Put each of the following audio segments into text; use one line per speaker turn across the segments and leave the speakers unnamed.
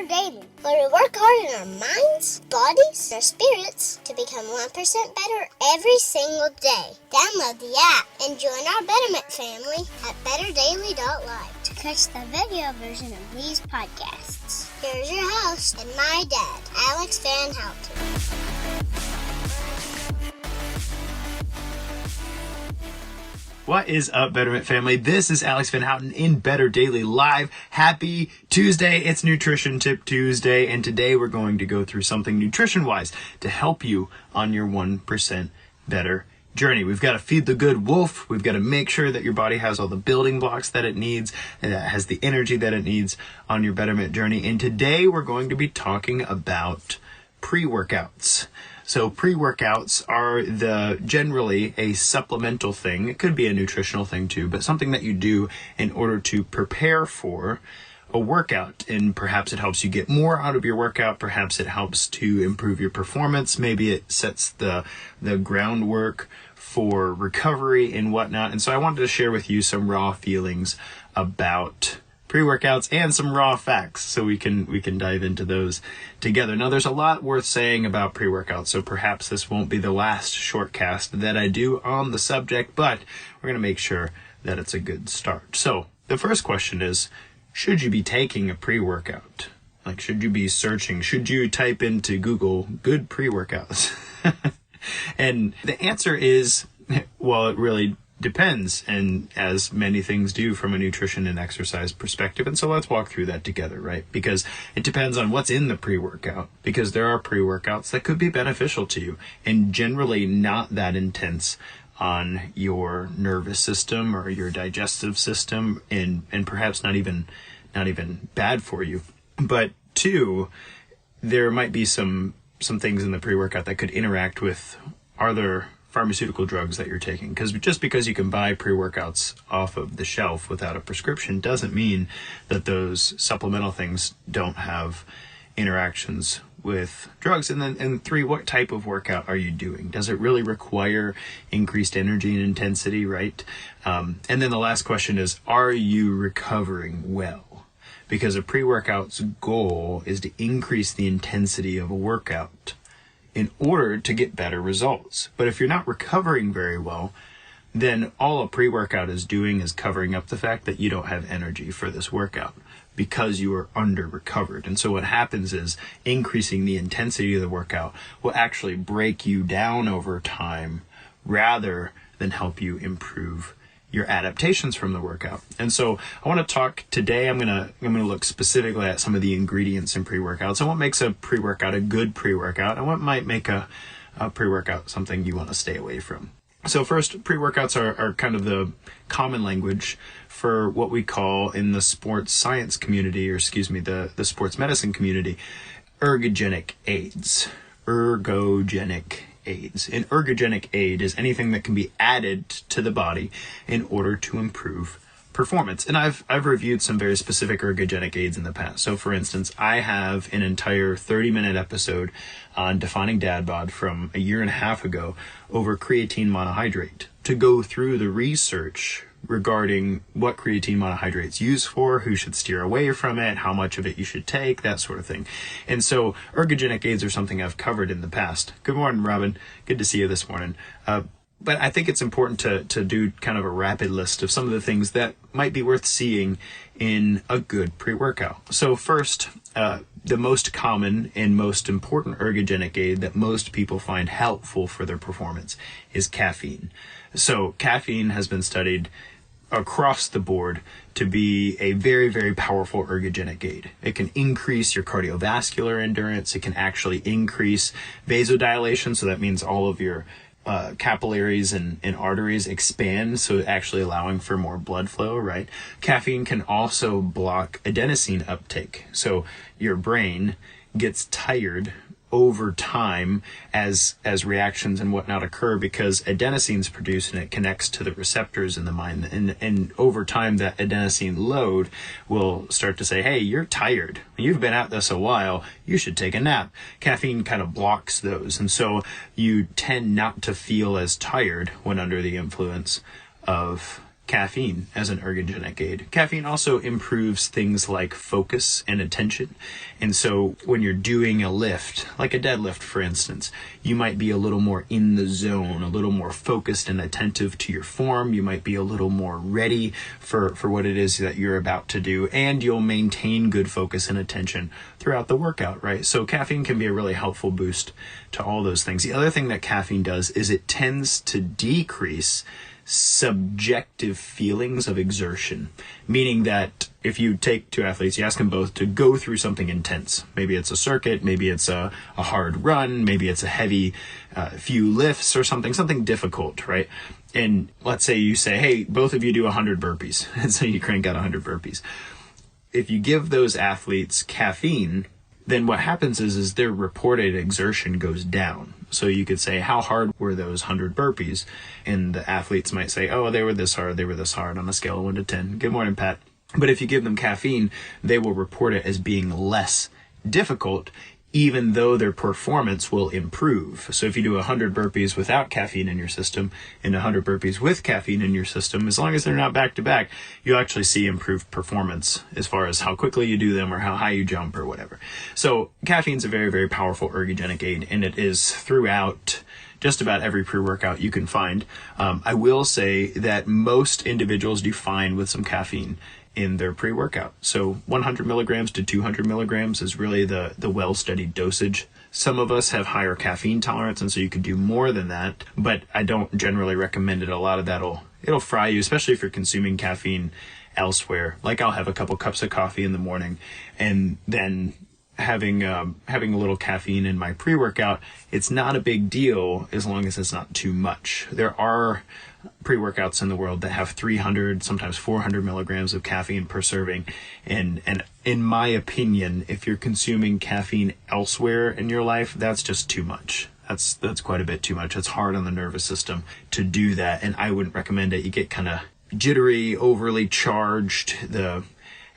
better daily, where we work hard in our minds, bodies, and our spirits to become 1% better every single day. Download the app and join our Betterment family at betterdaily.life to catch the video version of these podcasts. Here's your host and my dad, Alex Van Houten.
What is up, Betterment family? This is Alex Van Houten in Better Daily Live. Happy Tuesday. It's Nutrition Tip Tuesday, and today we're going to go through something nutrition-wise to help you on your 1% better journey. We've got to feed the good wolf. We've got to make sure that your body has all the building blocks that it needs and that has the energy that it needs on your betterment journey. And today we're going to be talking about pre-workouts. So pre-workouts are generally a supplemental thing. It could be a nutritional thing too, but something that you do in order to prepare for a workout. And perhaps it helps you get more out of your workout. Perhaps it helps to improve your performance. Maybe it sets the groundwork for recovery and whatnot. And so I wanted to share with you some raw feelings about pre-workouts and some raw facts so we can dive into those together. Now, there's a lot worth saying about pre-workouts, so perhaps this won't be the last shortcast that I do on the subject, but we're going to make sure that it's a good start. So the first question is, should you be taking a pre-workout? Like, should you be searching? Should you type into Google good pre-workouts? And the answer is, well, it really depends, and as many things do from a nutrition and exercise perspective. And so let's walk through that together, right? Because it depends on what's in the pre-workout, because there are pre-workouts that could be beneficial to you and generally not that intense on your nervous system or your digestive system, and perhaps not even bad for you. But two, there might be some things in the pre-workout that could interact with other pharmaceutical drugs that you're taking. Because just because you can buy pre-workouts off of the shelf without a prescription doesn't mean that those supplemental things don't have interactions with drugs. And three, what type of workout are you doing? Does it really require increased energy and intensity, right? And then the last question is, are you recovering well? Because a pre-workout's goal is to increase the intensity of a workout in order to get better results. But if you're not recovering very well, then all a pre-workout is doing is covering up the fact that you don't have energy for this workout because you are under-recovered. And so what happens is increasing the intensity of the workout will actually break you down over time rather than help you improve your adaptations from the workout. And so I want to talk today, I'm going to look specifically at some of the ingredients in pre-workouts and what makes a pre-workout a good pre-workout and what might make a pre-workout something you want to stay away from. So first, pre-workouts are kind of the common language for what we call in the sports science community, or the sports medicine community, ergogenic aids. Ergogenic aids. An ergogenic aid is anything that can be added to the body in order to improve performance. And I've reviewed some very specific ergogenic aids in the past. So for instance, I have an entire 30-minute episode on Defining Dad Bod from a year and a half ago over creatine monohydrate to go through the research regarding what creatine monohydrate is used for, who should steer away from it, how much of it you should take, that sort of thing. And so ergogenic aids are something I've covered in the past. Good morning, Robin. Good to see you this morning. But I think it's important to do kind of a rapid list of some of the things that might be worth seeing in a good pre-workout. So first, the most common and most important ergogenic aid that most people find helpful for their performance is caffeine. So caffeine has been studied across the board to be a very, very powerful ergogenic aid. It can increase your cardiovascular endurance. It can actually increase vasodilation. So that means all of your capillaries and arteries expand, so actually allowing for more blood flow, right? Caffeine can also block adenosine uptake. So your brain gets tired over time as reactions and whatnot occur because adenosine's produced and it connects to the receptors in the mind. And over time, that adenosine load will start to say, hey, you're tired. You've been at this a while. You should take a nap. Caffeine kind of blocks those. And so you tend not to feel as tired when under the influence of caffeine as an ergogenic aid. Caffeine also improves things like focus and attention. And so when you're doing a lift, like a deadlift, for instance, you might be a little more in the zone, a little more focused and attentive to your form. You might be a little more ready for what it is that you're about to do, and you'll maintain good focus and attention throughout the workout, right? So caffeine can be a really helpful boost to all those things. The other thing that caffeine does is it tends to decrease subjective feelings of exertion, meaning that if you take two athletes, you ask them both to go through something intense. Maybe it's a circuit, maybe it's a hard run, maybe it's a heavy few lifts or something difficult, right? And let's say you say, hey, both of you do 100 burpees. And so you crank out 100 burpees. If you give those athletes caffeine, then what happens is their reported exertion goes down. So you could say, how hard were those 100 burpees? And the athletes might say, oh, they were this hard on a scale of 1 to 10. Good morning, Pat. But if you give them caffeine, they will report it as being less difficult, even though their performance will improve. So if you do 100 burpees without caffeine in your system and 100 burpees with caffeine in your system, as long as they're not back to back, you'll actually see improved performance as far as how quickly you do them or how high you jump or whatever. So caffeine's a very, very powerful ergogenic aid, and it is throughout just about every pre-workout you can find. I will say that most individuals do fine with some caffeine in their pre-workout. So 100 milligrams to 200 milligrams is really the well-studied dosage. Some of us have higher caffeine tolerance, and so you could do more than that, but I don't generally recommend it. A lot of it'll fry you, especially if you're consuming caffeine elsewhere. Like I'll have a couple cups of coffee in the morning, and then having a little caffeine in my pre-workout, it's not a big deal as long as it's not too much. There are pre-workouts in the world that have 300, sometimes 400 milligrams of caffeine per serving. And in my opinion, if you're consuming caffeine elsewhere in your life, that's just too much. That's quite a bit too much. It's hard on the nervous system to do that. And I wouldn't recommend it. You get kind of jittery, overly charged.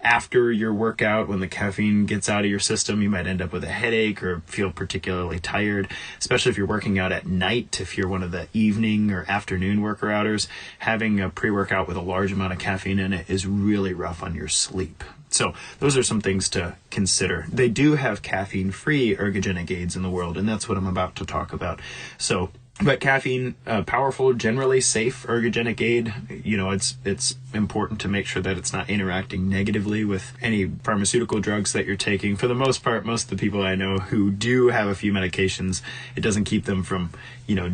After your workout, when the caffeine gets out of your system, you might end up with a headache or feel particularly tired, especially if you're working out at night. If you're one of the evening or afternoon worker-outers, having a pre-workout with a large amount of caffeine in it is really rough on your sleep. So those are some things to consider. They do have caffeine-free ergogenic aids in the world, and that's what I'm about to talk about. But caffeine, powerful, generally safe ergogenic aid. You know, it's important to make sure that it's not interacting negatively with any pharmaceutical drugs that you're taking. For the most part, most of the people I know who do have a few medications, it doesn't keep them from,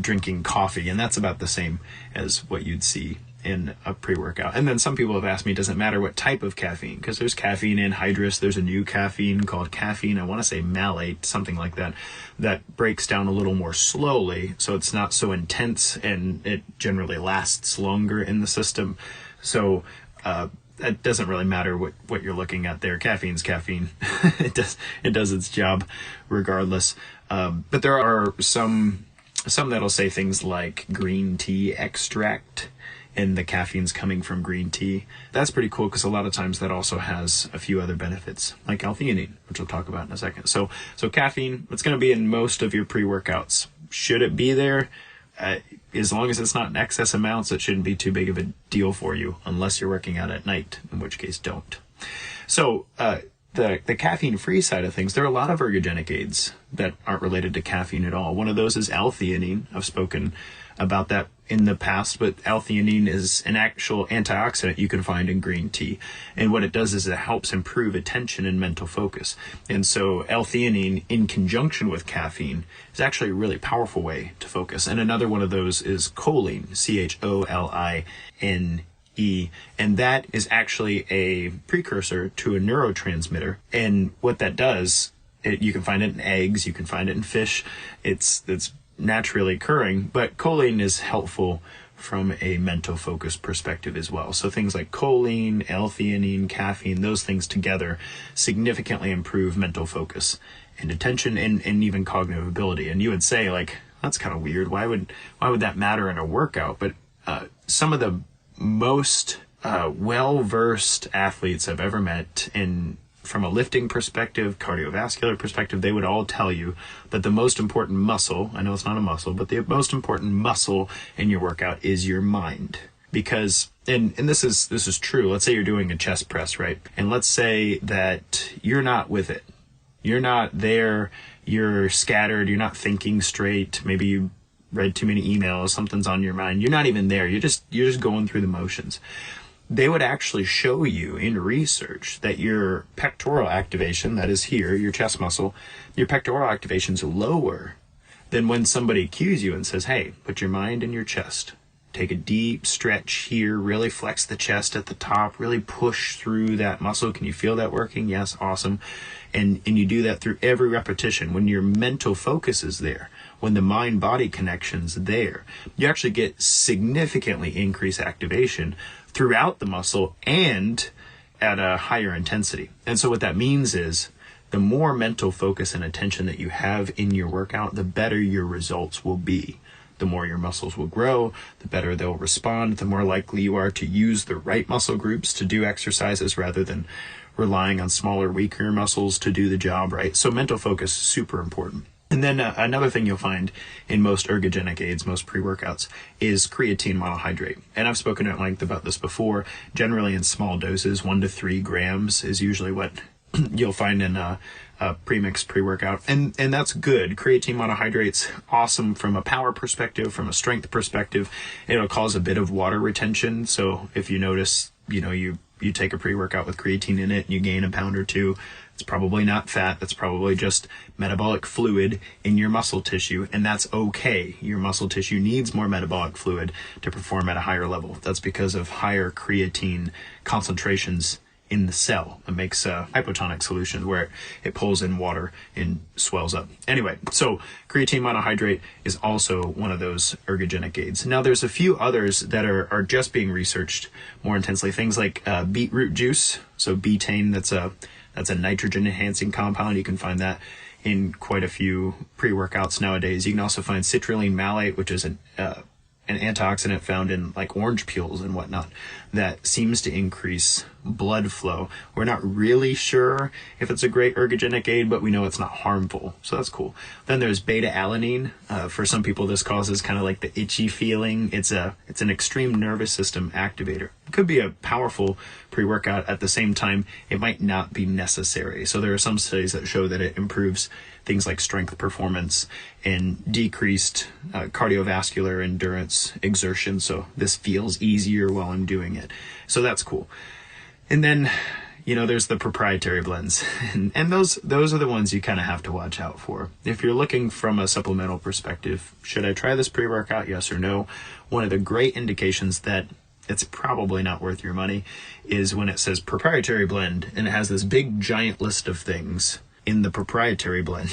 drinking coffee. And that's about the same as what you'd see in a pre-workout. And then some people have asked me, does it matter what type of caffeine? Because there's caffeine anhydrous. There's a new caffeine called caffeine, I want to say malate, something like that, that breaks down a little more slowly. So it's not so intense, and it generally lasts longer in the system. So it doesn't really matter what you're looking at there. Caffeine's caffeine. It does its job regardless. But there are some that'll say things like green tea extract, and the caffeine's coming from green tea. That's pretty cool, because a lot of times that also has a few other benefits, like L-theanine, which we'll talk about in a second. So caffeine, it's going to be in most of your pre-workouts. Should it be there? As long as it's not in excess amounts, it shouldn't be too big of a deal for you, unless you're working out at night, in which case don't. So the caffeine-free side of things, there are a lot of ergogenic aids that aren't related to caffeine at all. One of those is L-theanine. I've spoken about that in the past, but L-theanine is an actual antioxidant you can find in green tea. And what it does is it helps improve attention and mental focus. And so L-theanine, in conjunction with caffeine, is actually a really powerful way to focus. And another one of those is choline, Choline. And that is actually a precursor to a neurotransmitter. And what that does, you can find it in eggs, you can find it in fish. It's naturally occurring, but choline is helpful from a mental focus perspective as well. So things like choline, L-theanine, caffeine, those things together significantly improve mental focus and attention and even cognitive ability. And you would say, like, that's kind of weird. Why would that matter in a workout? But some of the most well-versed athletes I've ever met, from a lifting perspective, cardiovascular perspective, they would all tell you that the most important muscle, I know it's not a muscle, but the most important muscle in your workout is your mind. because, and this is true. Let's say you're doing a chest press, right? And let's say that you're not with it. You're not there. You're scattered. You're not thinking straight. Maybe you read too many emails. Something's on your mind. You're not even there. You're just going through the motions. They would actually show you in research that your pectoral activation, that is here, your chest muscle, your pectoral activation is lower than when somebody cues you and says, hey, put your mind in your chest. Take a deep stretch here, really flex the chest at the top, really push through that muscle. Can you feel that working? Yes, awesome. And you do that through every repetition. When your mental focus is there, when the mind-body connection's there, you actually get significantly increased activation throughout the muscle and at a higher intensity. And so what that means is the more mental focus and attention that you have in your workout, the better your results will be. The more your muscles will grow, the better they'll respond, the more likely you are to use the right muscle groups to do exercises rather than relying on smaller, weaker muscles to do the job, right? So mental focus is super important. And then another thing you'll find in most ergogenic aids, most pre-workouts, is creatine monohydrate. And I've spoken at length about this before. Generally in small doses, 1 to 3 grams is usually what you'll find in a pre-mixed pre-workout. And that's good. Creatine monohydrate's awesome from a power perspective, from a strength perspective. It'll cause a bit of water retention. So if you notice, you take a pre-workout with creatine in it and you gain a pound or two, it's probably not fat. That's probably just metabolic fluid in your muscle tissue, and that's okay. Your muscle tissue needs more metabolic fluid to perform at a higher level. That's because of higher creatine concentrations in the cell. It makes a hypotonic solution where it pulls in water and swells up. Anyway, so creatine monohydrate is also one of those ergogenic aids. Now there's a few others that are just being researched more intensely. Things like beetroot juice, so betaine, that's a nitrogen enhancing compound. You can find that in quite a few pre-workouts nowadays. You can also find citrulline malate, which is an antioxidant found in like orange peels and whatnot that seems to increase blood flow. We're not really sure if it's a great ergogenic aid, but we know it's not harmful, so that's cool. Then there's beta-alanine. For some people, this causes kind of like the itchy feeling. It's an extreme nervous system activator. It could be a powerful pre-workout. At the same time, it might not be necessary. So there are some studies that show that it improves things like strength performance and decreased cardiovascular endurance exertion. So this feels easier while I'm doing it. So that's cool. And then, there's the proprietary blends. And those are the ones you kind of have to watch out for. If you're looking from a supplemental perspective, should I try this pre-workout? Yes or no? One of the great indications that it's probably not worth your money is when it says proprietary blend and it has this big giant list of things in the proprietary blend.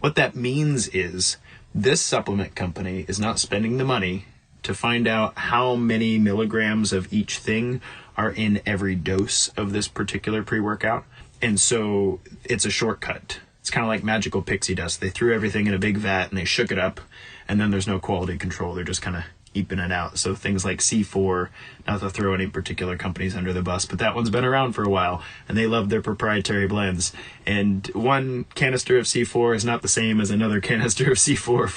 What that means is this supplement company is not spending the money to find out how many milligrams of each thing are in every dose of this particular pre-workout. And so it's a shortcut. It's kind of like magical pixie dust. They threw everything in a big vat and they shook it up, and then there's no quality control. They're just kind of eeping it out. So things like C4, not to throw any particular companies under the bus, but that one's been around for a while and they love their proprietary blends. And one canister of C4 is not the same as another canister of C4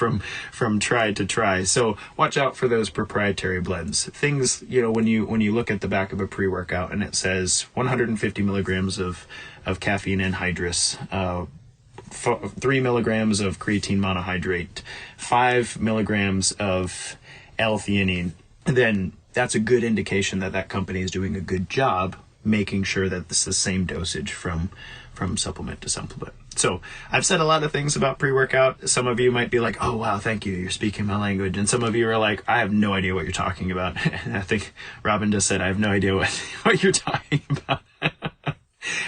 from try to try. So watch out for those proprietary blends. Things, when you look at the back of a pre-workout and it says 150 milligrams of caffeine anhydrous, 3 milligrams of creatine monohydrate, 5 milligrams of L-theanine, then that's a good indication that that company is doing a good job making sure that this is the same dosage from supplement to supplement. So I've said a lot of things about pre-workout. Some of you might be like, oh, wow, thank you. You're speaking my language. And some of you are like, I have no idea what you're talking about. And I think Robin just said, I have no idea what you're talking about.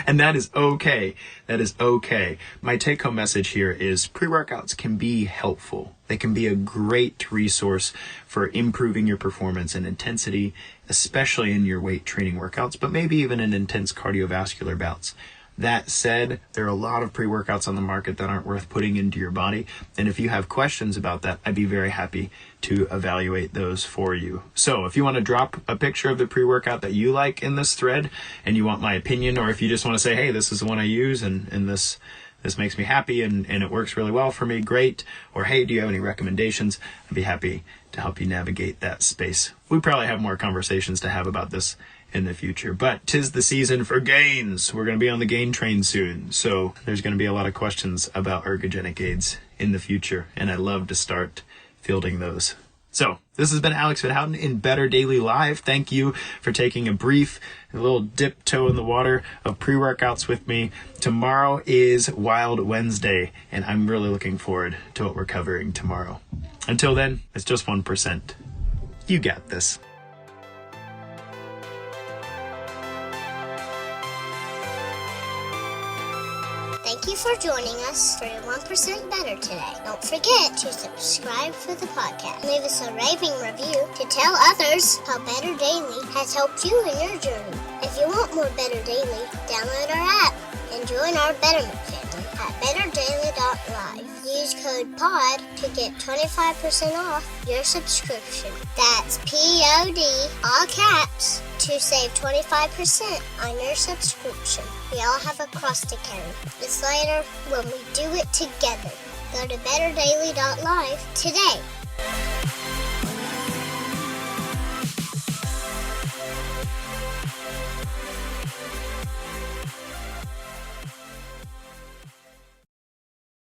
And that is okay. That is okay. My take-home message here is pre-workouts can be helpful. They can be a great resource for improving your performance and intensity, especially in your weight training workouts, but maybe even in intense cardiovascular bouts. That said, there are a lot of pre-workouts on the market that aren't worth putting into your body. And if you have questions about that, I'd be very happy to evaluate those for you. So if you want to drop a picture of the pre-workout that you like in this thread and you want my opinion, or if you just want to say, hey, this is the one I use and this makes me happy and it works really well for me, great. Or hey, do you have any recommendations? I'd be happy to help you navigate that space. We probably have more conversations to have about this in the future, but 'tis the season for gains. We're going to be on the gain train soon, so there's going to be a lot of questions about ergogenic aids in the future, and I love to start fielding those. So this has been Alex Van Houten in Better Daily Live. Thank you for taking a little dip toe in the water of pre-workouts with me. Tomorrow is Wild Wednesday, and I'm really looking forward to what we're covering tomorrow. Until then, it's just 1%. You got this.
Thank you for joining us for 1% Better today. Don't forget to subscribe for the podcast. Leave us a raving review to tell others how Better Daily has helped you in your journey. If you want more Better Daily, download our app and join our Betterment family at betterdaily.live. Use code POD to get 25% off your subscription. That's POD, all caps, to save 25% on your subscription. We all have a cross to carry. It's lighter when we do it together. Go to betterdaily.live today.